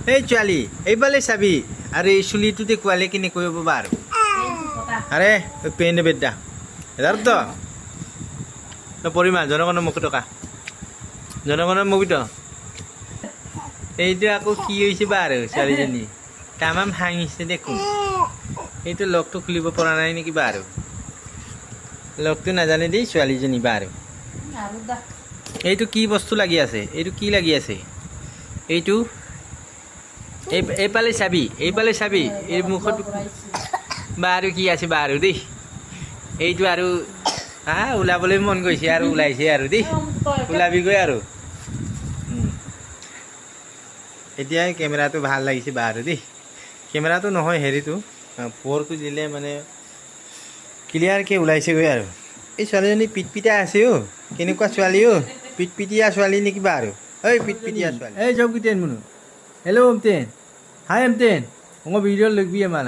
এই ছোৱালী এইফালে চাবি আৰু এই চুলিটো দেখুৱালে কেনেকৈ হ'ব বাৰু আৰে পেন বেদা এদাৰতো পৰিমাণ জনগণৰ মুখ টকা জনগণৰ মুখিত এইটো আকৌ কি হৈছে বাৰু ছোৱালীজনী তামাম হাঁহিছে দেখোন এইটো লগটো খুলিব পৰা নাই নেকি বাৰু লগটো নাজানে দেই ছোৱালীজনী বাৰু এইটো কি বস্তু লাগি আছে এইটো কি লাগি আছে এইটো এইফালে চাবি এই মুখত বাৰু কি আছে বাৰু দেই এইটো আৰু ওলাবলৈ মন গৈছে আৰু ওলাইছে আৰু দেই ওলাবিগৈ আৰু এতিয়া কেমেৰাটো ভাল লাগিছে বাৰু দেই কেমেৰাটো নহয় হেৰিটো পোহৰটো দিলে মানে ক্লিয়াৰকৈ ওলাইছেগৈ আৰু এই ছোৱালীজনী পিটপিটা আছে অ' কেনেকুৱা ছোৱালী অ' পিটপিটিয়া ছোৱালী নেকি বাৰু ঐ পিটপিটিয়া ছোৱালী এই জব কিটেন মুনু হেল্ল' এমটেন হাই এমটেন মই ভিডিঅ' লগবি আমাৰ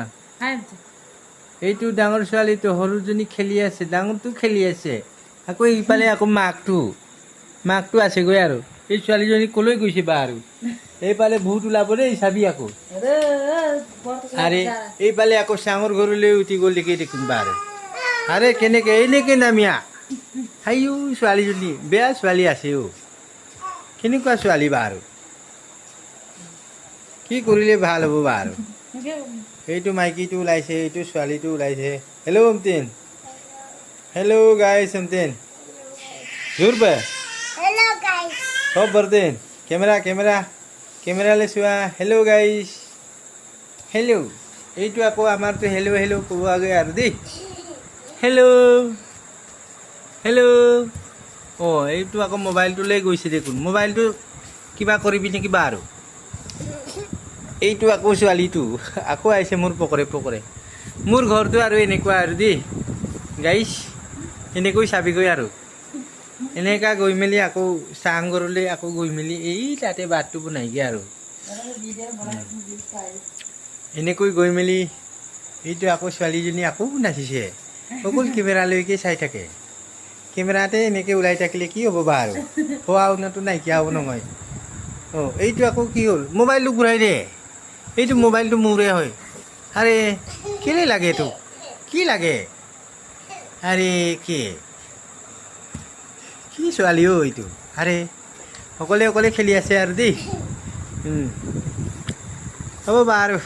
এইটো ডাঙৰ ছোৱালীটো সৰুজনী খেলি আছে ডাঙৰটো খেলি আছে আকৌ ইফালে আকৌ মাকটো আছেগৈ আৰু এই ছোৱালীজনী ক'লৈ গৈছে বা আৰু এইফালে ভূত ওলাব দেই চাবি আকৌ আৰে এইফালে আকৌ চাঙৰ ঘৰলৈ উঠি গ'ল দেখি দেখিম বা আৰু আৰে কেনেকৈ এনেকৈ নামিয়া হাইও ছোৱালীজনী বেয়া ছোৱালী আছে অ' কেনেকুৱা ছোৱালী বা আৰু কি কৰিলে ভাল হ'ব বা আৰু এইটো মাইকীটো ওলাইছে এইটো ছোৱালীটো ওলাইছে হেল্ল' এমটেন হেল্ল' গাইছ এমটেন জোৰ পে সব বৰদেন কেমেৰালৈ চোৱা হেল্ল' গাইছ হেল্ল' এইটো আকৌ আমাৰতো হেল্ল' ক'ব আগে আৰু দেই হেল্ল' অঁ এইটো আকৌ মোবাইলটোলৈ গৈছে দেখোন মোবাইলটো কিবা কৰিবি নেকি বা আৰু এইটো আকৌ ছোৱালীটো আকৌ আহিছে মোৰ পকৰে মোৰ ঘৰটো আৰু এনেকুৱা আৰু দেই গাইছ এনেকৈ চাবিগৈ আৰু এনেকুৱা গৈ মেলি আকৌ চাংঘৰলৈ আকৌ গৈ মেলি এই তাতে বাটটো বনাইগৈ আৰু এনেকৈ গৈ মেলি এইটো আকৌ ছোৱালীজনী আকৌ নাচিছে অকল কেমেৰালৈকে চাই থাকে কেমেৰাতে এনেকৈ ওলাই থাকিলে কি হ'ব বা আৰু খোৱা শুনাটো নাইকিয়া হ'ব নহয় অঁ এইটো আকৌ কি হ'ল মোবাইলটো ঘূৰাই দে এইটো মোবাইলটো মোৰে হয় আৰে কেলৈ লাগে এইটো কি লাগে আৰে কি ছোৱালী অ' এইটো আৰে অকলে খেলি আছে আৰু দেই হ'ব বাৰু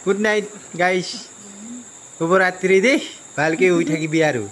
গুড নাইট গাইছ শুভৰাত্ৰি দেই ভালকৈ শুই থাকিবি আৰু